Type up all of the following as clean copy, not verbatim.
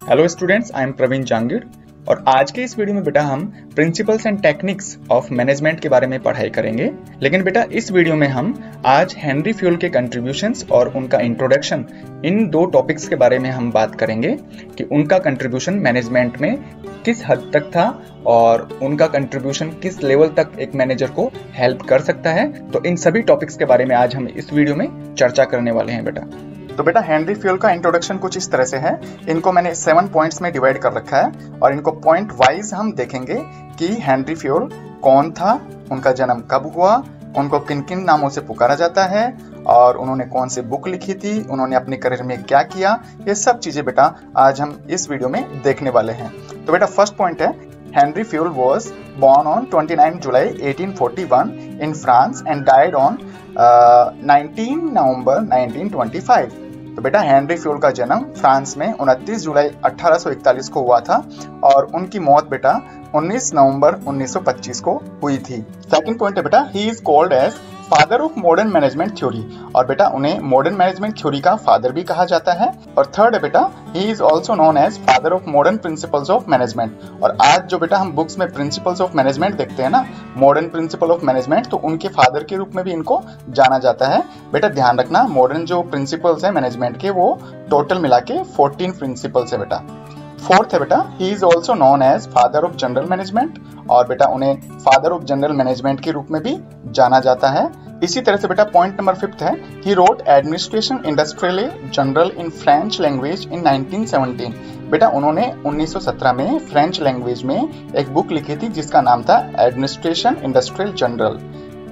Hello students, I am Praveen Jangid और आज के इस वीडियो में बेटा हम principles and techniques of management के बारे में पढ़ाई करेंगे। लेकिन बेटा इस वीडियो में हम आज हेनरी फ्यूल के कंट्रीब्यूशंस और उनका इंट्रोडक्शन, इन दो टॉपिक्स के बारे में हम बात करेंगे कि उनका कंट्रीब्यूशन मैनेजमेंट में किस हद तक था और उनका कंट्रीब्यूशन किस लेवल तक एक मैनेजर को हेल्प कर सकता है। तो इन सभी टॉपिक्स के बारे में आज हम इस वीडियो में चर्चा करने वाले हैं बेटा। तो बेटा हेनरी फ्यूल का इंट्रोडक्शन कुछ इस तरह से है। इनको मैंने 7 पॉइंट्स में डिवाइड कर रखा है और इनको पॉइंट वाइज हम देखेंगे कि हेनरी फ्यूल कौन था, उनका जन्म कब हुआ, उनको किन किन नामों से पुकारा जाता है और उन्होंने कौन सी बुक लिखी थी, उन्होंने अपने करियर में क्या किया। ये सब चीजें बेटा आज हम इस वीडियो में देखने वाले हैं। तो बेटा फर्स्ट पॉइंट है, Henry fuel was born on 29 July 1841 in France and died on 19 November 1925। तो बेटा हेनरी फ्यूल का जन्म फ्रांस में 29 जुलाई 1841 को हुआ था और उनकी मौत बेटा 19 नवंबर 1925 को हुई थी। सेकंड पॉइंट है बेटा, he is called as father of modern management theory, और बेटा उन्हें मॉडर्न मैनेजमेंट थ्योरी का फादर भी कहा जाता है। और थर्ड है बेटा, he is also known as father of modern principles of management. और आज जो बेटा हम बुक्स में प्रिंसिपल्स ऑफ मैनेजमेंट देखते हैं ना, मॉडर्न प्रिंसिपल ऑफ मैनेजमेंट, तो उनके फादर के रूप में भी इनको जाना जाता है। बेटा ध्यान रखना, मॉडर्न जो प्रिंसिपल्स है मैनेजमेंट के वो टोटल मिला के 14 प्रिंसिपल्स है बेटा। फोर्थ है बेटा, he is also known as father of general management, और बेटा उन्हें फादर ऑफ जनरल मैनेजमेंट के रूप में भी जाना जाता है। इसी तरह से बेटा पॉइंट नंबर 5 है, he wrote administration industrial general in French language in 1917। बेटा उन्होंने 1917 में फ्रेंच लैंग्वेज में एक बुक लिखी थी जिसका नाम था एडमिनिस्ट्रेशन इंडस्ट्रियल जनरल।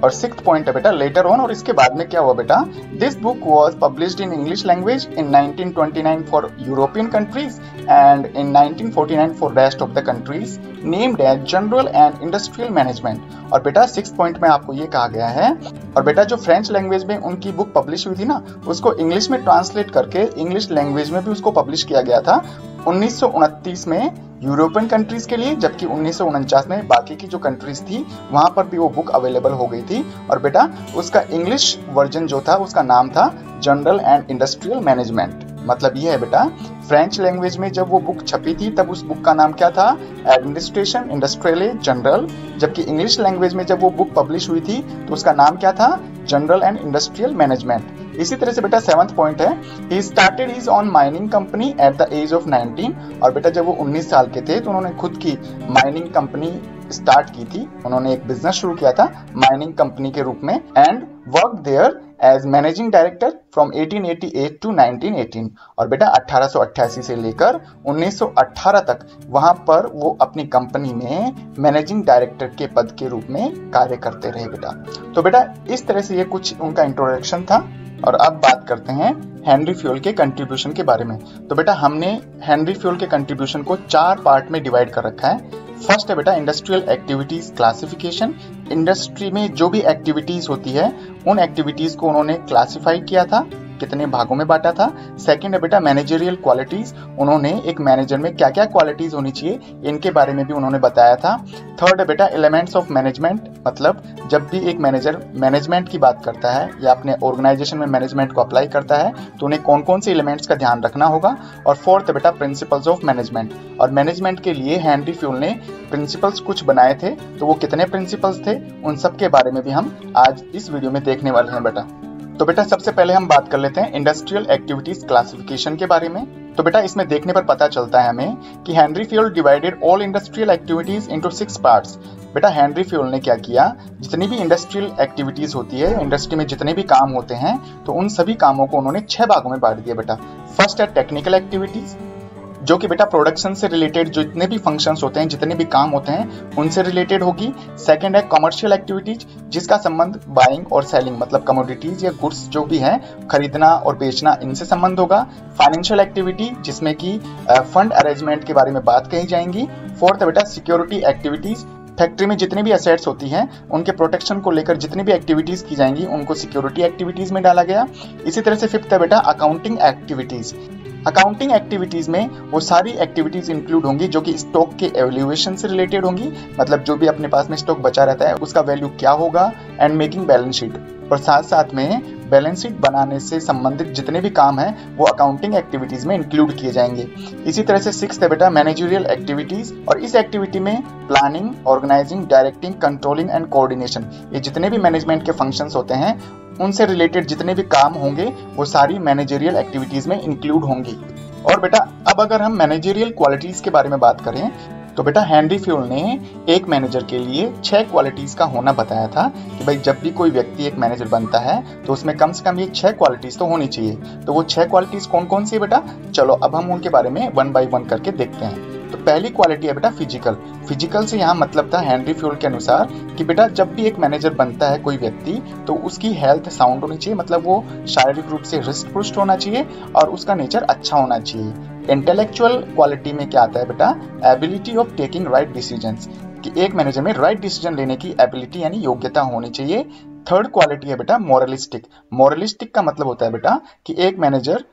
और सिक्स्थ पॉइंट है बेटा, लेटर ऑन, और इसके बाद में क्या हुआ बेटा, this book was published in English language in 1929 for European countries and in 1949 for rest of the countries named as general and industrial management. और बेटा सिक्स्थ पॉइंट में आपको ये कहा गया है, और बेटा जो फ्रेंच लैंग्वेज में उनकी बुक पब्लिश हुई थी ना, उसको इंग्लिश में ट्रांसलेट करके इंग्लिश लैंग्वेज में भी उसको पब्लिश किया गया था 1929 में यूरोपियन कंट्रीज के लिए, जबकि 1949 में बाकी की जो कंट्रीज थी वहां पर भी वो बुक अवेलेबल हो गई थी। और बेटा उसका इंग्लिश वर्जन जो था उसका नाम था जनरल एंड इंडस्ट्रियल मैनेजमेंट। मतलब ये है बेटा, फ्रेंच लैंग्वेज में जब वो बुक छपी थी तब उस बुक का नाम क्या था, एडमिनिस्ट्रेशन इंडस्ट्रियल जनरल, जबकि इंग्लिश लैंग्वेज में जब वो बुक पब्लिश हुई थी तो उसका नाम क्या था, जनरल एंड इंडस्ट्रियल मैनेजमेंट। इसी तरह से बेटा 7th पॉइंट है, he started his on mining company at the age of 19। और बेटा जब वो 19 साल के थे तो उन्होंने खुद की माइनिंग कंपनी स्टार्ट की थी, उन्होंने एक बिजनेस शुरू किया था माइनिंग कंपनी के रूप में, and work there as managing director from 1888 to 1918। और बेटा 1888 से लेकर 1918 तक वहां पर वो अपनी कंपनी में मैनेजिंग डायरेक्टर के पद के रूप में कार्य करते रहे बेटा। तो बेटा इस तरह से ये कुछ उनका इंट्रोडक्शन था। और अब बात करते हैं हेनरी फ्यूल के कंट्रीब्यूशन के बारे में। तो बेटा हमने हेनरी फ्यूल के कंट्रीब्यूशन को 4 पार्ट में डिवाइड कर रखा है। फर्स्ट है बेटा इंडस्ट्रियल एक्टिविटीज क्लासिफिकेशन, इंडस्ट्री में जो भी एक्टिविटीज होती है उन एक्टिविटीज को उन्होंने क्लासिफाई किया था, कितने भागों में बांटा था। सेकंड है बेटा मैनेजरियल क्वालिटीज, उन्होंने एक मैनेजर में क्या क्या क्वालिटीज होनी चाहिए इनके बारे में भी उन्होंने बताया था। थर्ड है बेटा एलिमेंट्स ऑफ मैनेजमेंट, मतलब जब भी एक मैनेजर मैनेजमेंट की बात करता है या अपने ऑर्गेनाइजेशन में मैनेजमेंट को अप्लाई करता है तो उन्हें कौन कौन से एलिमेंट्स का ध्यान रखना होगा। और फोर्थ है बेटा प्रिंसिपल्स ऑफ मैनेजमेंट, और मैनेजमेंट के लिए हेनरी फ्यूल ने प्रिंसिपल्स कुछ बनाए थे, तो वो कितने प्रिंसिपल्स थे उन सब के बारे में भी हम आज इस वीडियो में देखने वाले हैं बेटा। तो बेटा सबसे पहले हम बात कर लेते हैं इंडस्ट्रियल एक्टिविटीज क्लासिफिकेशन के बारे में। तो बेटा इसमें देखने पर पता चलता है हमें कि Henry fuel divided all industrial activities into 6 parts. बेटा हेनरी फ्यूल ने क्या किया, जितनी भी इंडस्ट्रियल एक्टिविटीज होती है, इंडस्ट्री में जितने भी काम होते हैं, तो उन सभी कामों को उन्होंने 6 भागों में बांट दिया बेटा। फर्स्ट है टेक्निकल एक्टिविटीज, जो कि बेटा प्रोडक्शन से रिलेटेड जितने भी फंक्शंस होते हैं, जितने भी काम होते हैं उनसे रिलेटेड होगी। सेकंड है कमर्शियल एक्टिविटीज, जिसका संबंध बाइंग और सेलिंग, मतलब कमोडिटीज या गुड्स जो भी है खरीदना और बेचना, इनसे संबंध होगा। फाइनेंशियल एक्टिविटी, जिसमें कि फंड अरेंजमेंट के बारे में बात कही जाएंगी। फोर्थ है बेटा सिक्योरिटी एक्टिविटीज, फैक्ट्री में जितनी भी एसेट्स होती हैं उनके प्रोटेक्शन को लेकर जितनी भी एक्टिविटीज की जाएंगी उनको सिक्योरिटी एक्टिविटीज में डाला गया। इसी तरह से फिफ्थ है बेटा अकाउंटिंग एक्टिविटीज, अकाउंटिंग एक्टिविटीज में वो सारी एक्टिविटीज इंक्लूड होंगी जो कि स्टॉक के एवल्यूएशन से रिलेटेड होंगी, मतलब जो भी अपने पास में स्टॉक बचा रहता है उसका वैल्यू क्या होगा, एंड मेकिंग बैलेंस शीट, और साथ साथ में बैलेंस शीट बनाने से संबंधित जितने भी काम हैं वो अकाउंटिंग एक्टिविटीज में इंक्लूड किए जाएंगे। इसी तरह से 6th है बेटा मैनेजरियल एक्टिविटीज, और इस एक्टिविटी में planning, organizing, directing, controlling and coordination, ये जितने भी मैनेजमेंट के फंक्शंस होते हैं उनसे रिलेटेड जितने भी काम होंगे वो सारी मैनेजरियल एक्टिविटीज में इंक्लूड होंगी। और बेटा अब अगर हम मैनेजरियल क्वालिटीज के बारे में बात करें तो बेटा हेनरी फ्यूल ने एक मैनेजर के लिए 6 क्वालिटीज का होना बताया था कि भाई जब भी कोई व्यक्ति एक मैनेजर बनता है तो उसमें कम से कम ये 6 क्वालिटीज तो होनी चाहिए। तो वो 6 क्वालिटीज कौन कौन सी है बेटा, चलो अब हम उनके बारे में 1 बाय 1 करके देखते हैं। तो पहली क्वालिटी है बेटा फिजिकल। फिजिकल से यहाँ मतलब था हेनरी फ्यूल के अनुसार कि बेटा जब भी एक मैनेजर बनता है कोई व्यक्ति तो उसकी हेल्थ साउंड होनी चाहिए, मतलब वो शारीरिक रूप से हृष्ट पुष्ट होना चाहिए और उसका नेचर अच्छा होना चाहिए। इंटेलेक्चुअल क्वालिटी में क्या आता है बेटा, ability of taking right decisions, कि एक मैनेजर में राइट डिसीजन लेने की एबिलिटी यानी योग्यता होनी चाहिए। थर्ड क्वालिटी है बेटा मोरलिस्टिक। मोरलिस्टिक का मतलब होता है बेटा कि एक मैनेजर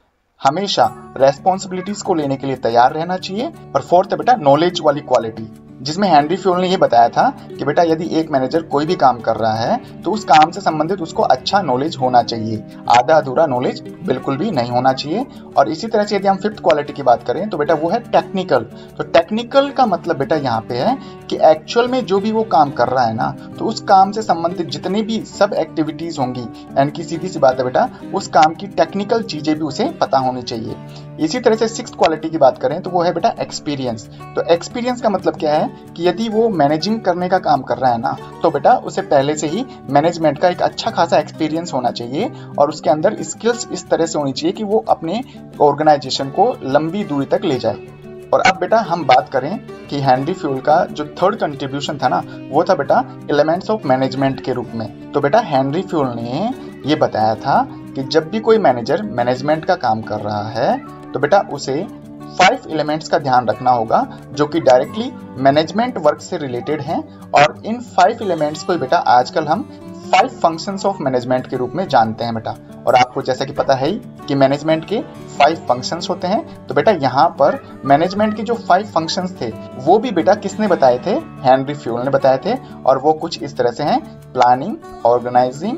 हमेशा रेस्पॉन्सिबिलिटीज को लेने के लिए तैयार रहना चाहिए। और फोर्थ है बेटा नॉलेज वाली क्वालिटी, जिसमें हेनरी फ्यूल ने यह बताया था कि बेटा यदि एक मैनेजर कोई भी काम कर रहा है तो उस काम से संबंधित उसको अच्छा नॉलेज होना चाहिए, आधा अधूरा नॉलेज बिल्कुल भी नहीं होना चाहिए। और इसी तरह से यदि हम 5th क्वालिटी की बात करें तो बेटा वो है टेक्निकल। तो टेक्निकल का मतलब बेटा यहाँ पे है कि एक्चुअल में जो भी वो काम कर रहा है ना तो उस काम से संबंधित जितनी भी सब एक्टिविटीज होंगी, यानी कि सीधी सी बात है बेटा उस काम की टेक्निकल चीजें भी उसे पता होनी चाहिए। इसी तरह से 6th क्वालिटी की बात करें तो वो है बेटा एक्सपीरियंस। तो एक्सपीरियंस का मतलब क्या है कि यदि वो मैनेजिंग करने का काम कर रहा है ना तो बेटा उसे पहले से ही मैनेजमेंट का एक अच्छा खासा एक्सपीरियंस होना चाहिए और उसके अंदर स्किल्स इस तरह से होनी चाहिए कि वो अपने ऑर्गेनाइजेशन को लंबी दूरी तक ले जाए। और अब बेटा हम बात करें कि हेनरी फ्यूल का जो थर्ड कंट्रीब्यूशन था ना वो था बेटा एलिमेंट्स ऑफ मैनेजमेंट के रूप में। तो बेटा हेनरी फ्यूल ने ये बताया था कि जब भी कोई मैनेजर मैनेजमेंट का काम कर रहा है तो बेटा उसे 5 एलिमेंट्स का ध्यान रखना होगा जो कि डायरेक्टली मैनेजमेंट वर्क से रिलेटेड हैं। और इन 5 एलिमेंट्स को बेटा आजकल हम 5 फंक्शंस ऑफ मैनेजमेंट के रूप में जानते हैं बेटा। और आपको जैसा कि पता है ही कि मैनेजमेंट के 5 फंक्शंस होते हैं। तो बेटा यहाँ पर मैनेजमेंट के जो 5 फंक्शंस थे वो भी बेटा किसने बताए थे, हेनरी फ्यूल ने बताए थे। और वो कुछ इस तरह से हैं, planning, organizing,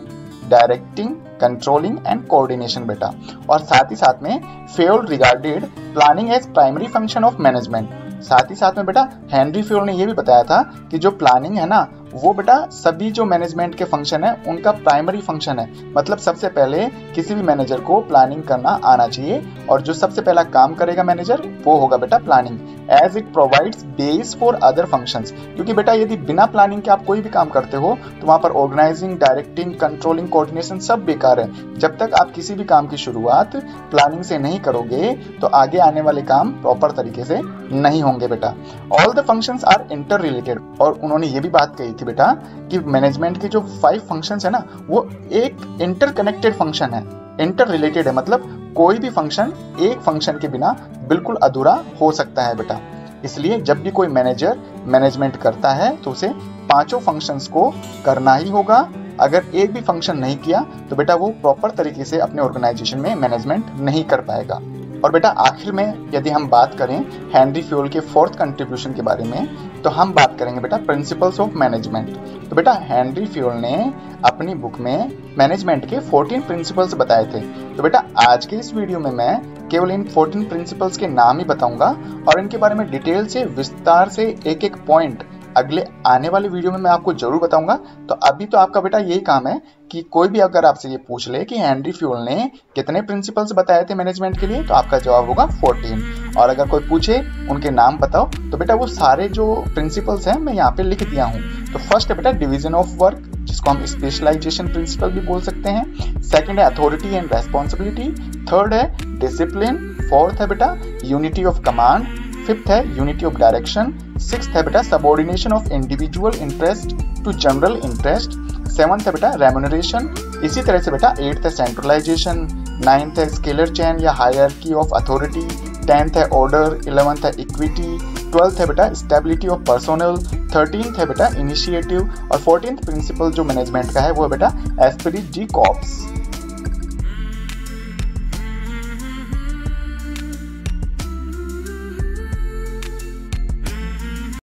directing, controlling and coordination बेटा। और साथ ही साथ में Fayol regarded planning as primary function of management. साथ ही साथ में बेटा हेनरी फ्यूल ने यह भी बताया था कि जो प्लानिंग है ना वो बेटा सभी जो मैनेजमेंट के फंक्शन है उनका प्राइमरी फंक्शन है। मतलब सबसे पहले किसी भी मैनेजर को प्लानिंग करना आना चाहिए और जो सबसे पहला काम करेगा मैनेजर वो होगा बेटा planning, as it provides base for other functions. क्योंकि बेटा यदि बिना प्लानिंग के आप कोई भी काम करते हो तो वहां पर ऑर्गेनाइजिंग, डायरेक्टिंग, कंट्रोलिंग, कोऑर्डिनेशन सब बेकार है। जब तक आप किसी भी काम की शुरुआत प्लानिंग से नहीं करोगे तो आगे आने वाले काम प्रॉपर तरीके से नहीं होंगे बेटा। All the functions are interrelated. और उन्होंने ये भी बात कही थी बेटा कि मैनेजमेंट के जो 5 फंक्शंस है ना वो एक इंटरकनेक्टेड फंक्शन है, इंटर रिलेटेड है। मतलब कोई भी फंक्शन एक फंक्शन के बिना बिल्कुल अधूरा हो सकता है बेटा। इसलिए जब भी कोई मैनेजर मैनेजमेंट करता है तो उसे 5 फंक्शंस को करना ही होगा। अगर एक भी फंक्शन नहीं किया तो बेटा वो प्रॉपर तरीके से अपने ऑर्गेनाइजेशन में मैनेजमेंट नहीं कर पाएगा। और बेटा आखिर में यदि हम बात करें हेनरी फ्यूल के 4th कंट्रीब्यूशन के बारे में तो हम बात करेंगे बेटा प्रिंसिपल्स ऑफ मैनेजमेंट। तो बेटा हेनरी फ्यूल ने अपनी बुक में मैनेजमेंट के 14 प्रिंसिपल्स बताए थे। तो बेटा आज के इस वीडियो में मैं केवल इन 14 प्रिंसिपल्स के नाम ही बताऊंगा और इनके बारे में डिटेल से विस्तार से एक एक पॉइंट अगले आने वाले वीडियो में मैं आपको जरूर बताऊंगा। तो अभी तो आपका बेटा यही काम है कि कोई भी अगर आपसे ये पूछ ले कि हेनरी फ्यूल ने कितने प्रिंसिपल्स बताए थे मैनेजमेंट के लिए तो आपका जवाब होगा 14। और अगर कोई पूछे उनके नाम बताओ तो बेटा वो सारे जो प्रिंसिपल्स हैं मैं यहाँ पे लिख दिया हूँ। तो फर्स्ट है बेटा डिवीजन ऑफ वर्क, जिसको हम स्पेशलाइजेशन प्रिंसिपल भी बोल सकते हैं। सेकंड है अथॉरिटी एंड रेस्पॉन्सिबिलिटी। थर्ड है डिसिप्लिन। फोर्थ है बेटा यूनिटी ऑफ कमांड। फिफ्थ है यूनिटी ऑफ डायरेक्शन। सिक्स्थ है बेटा subordination of individual interest to general interest. Seventh है बेटा रेम्यूनरेशन। इसी तरह से बेटा 8th है सेंट्रलाइजेशन। 9th है स्केलर चेन या हायरार्की ऑफ अथॉरिटी। 10th है ऑर्डर। 11th है इक्विटी। 12th है बेटा स्टेबिलिटी ऑफ पर्सोनल। 13th है बेटा इनिशिएटिव। और 14th प्रिंसिपल जो मैनेजमेंट का है वो है बेटा एस्पिरिट डी कॉर्प्स।